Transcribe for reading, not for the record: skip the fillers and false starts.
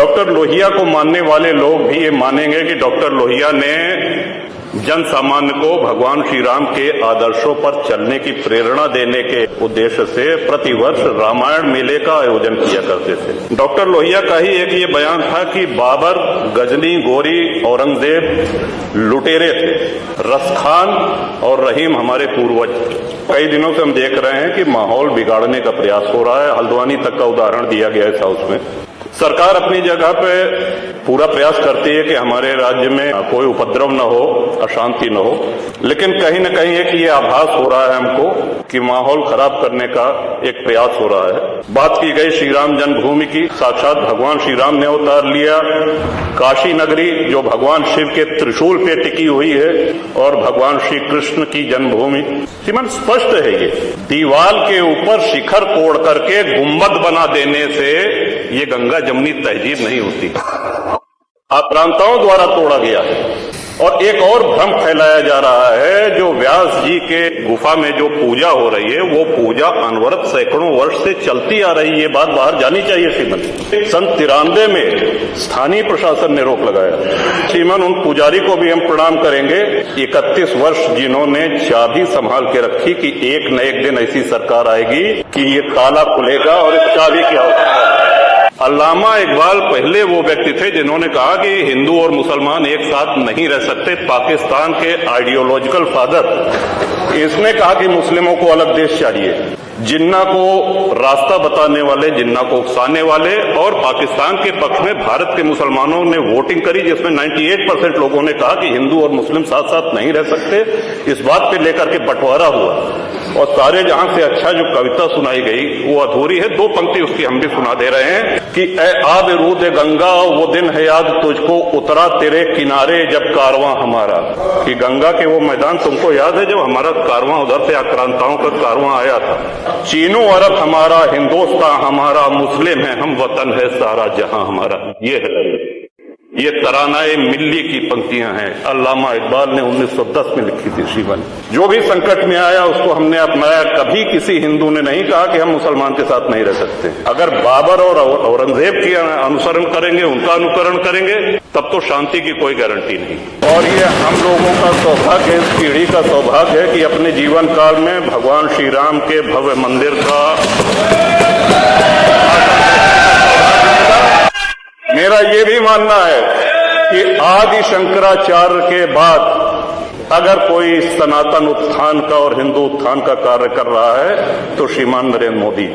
Doctor Lohia को मानने वाले लोग भी ये मानेंगे कि डॉक्टर लोहिया ने जन सामान्य को भगवान श्री राम के आदर्शों पर चलने की प्रेरणा देने के उद्देश्य से प्रतिवर्ष रामायण मेले का आयोजन किया करते थे। डॉक्टर लोहिया का ही एक ये बयान था कि बाबर, गजनी, गोरी, औरंगजेब लुटेरे थे, रसखान और रहीम हमारे पूर्वज। कई दिनों से हम देख रहे हैं कि माहौल बिगाड़ने का प्रयास हो रहा है। हल्द्वानी तक का उदाहरण दिया गया इस हाउस में। सरकार अपनी जगह पे पूरा प्रयास करती है कि हमारे राज्य में कोई उपद्रव न हो, अशांति न हो, लेकिन कहीं न कहीं एक ये आभास हो रहा है हमको कि माहौल खराब करने का एक प्रयास हो रहा है। बात की गई श्री राम जन्मभूमि की, साक्षात भगवान श्री राम ने अवतार लिया। काशी नगरी जो भगवान शिव के त्रिशूल पे टिकी हुई है और भगवान श्री कृष्ण की जन्मभूमि, श्रीमान स्पष्ट है ये। दीवाल के ऊपर शिखर तोड़ करके गुंबद बना देने से ये गंगा जमुनी तहजीब नहीं होती, आक्रांताओं द्वारा तोड़ा गया है। और एक और भ्रम फैलाया जा रहा है, जो व्यास जी के गुफा में जो पूजा हो रही है वो पूजा अनवरत सैकड़ों वर्ष से चलती आ रही है। ये बात बाहर जानी चाहिए श्रीमन। सन 93 में स्थानीय प्रशासन ने रोक लगाया। श्रीमन, उन पुजारी को भी हम प्रणाम करेंगे, 31 वर्ष जिन्होंने चाबी संभाल के रखी कि एक न एक दिन ऐसी सरकार आएगी कि ये ताला खुलेगा और इस चाबी क्या होगा। अल्लामा इकबाल पहले वो व्यक्ति थे जिन्होंने कहा कि हिंदू और मुसलमान एक साथ नहीं रह सकते। पाकिस्तान के आइडियोलॉजिकल फादर, इसने कहा कि मुस्लिमों को अलग देश चाहिए। जिन्ना को रास्ता बताने वाले, जिन्ना को उकसाने वाले और पाकिस्तान के पक्ष में भारत के मुसलमानों ने वोटिंग करी, जिसमें 98% लोगों ने कहा कि हिंदू और मुस्लिम साथ साथ नहीं रह सकते। इस बात पे लेकर के बंटवारा हुआ और सारे जहां से अच्छा जो कविता सुनाई गई वो अधूरी है। 2 पंक्ति उसकी हम भी सुना दे रहे हैं कि ए आब रूद गंगा, वो दिन है याद तुझको, उतरा तेरे किनारे जब कारवां हमारा। कि गंगा के वो मैदान तुमको याद है जब हमारा कारवां उधर से आक्रांताओं का कारवां आया था। चीनो अरब हमारा, हिंदुस्तान हमारा, मुस्लिम है हम, वतन है सारा जहां हमारा। ये है, ये तरानाए मिल्ली की पंक्तियां हैं, अल्लामा इकबाल ने 1910 में लिखी थी। श्रीमान, जो भी संकट में आया उसको हमने अपनाया। कभी किसी हिंदू ने नहीं कहा कि हम मुसलमान के साथ नहीं रह सकते। अगर बाबर और औरंगजेब की अनुसरण करेंगे, उनका अनुकरण करेंगे, तब तो शांति की कोई गारंटी नहीं। और ये हम लोगों का सौभाग्य, इस पीढ़ी का सौभाग्य है कि अपने जीवन काल में भगवान श्री राम के भव्य मंदिर का मेरा ये भी मानना है कि आदि शंकराचार्य के बाद अगर कोई सनातन उत्थान का और हिंदू उत्थान का कार्य कर रहा है तो श्रीमान नरेंद्र मोदी।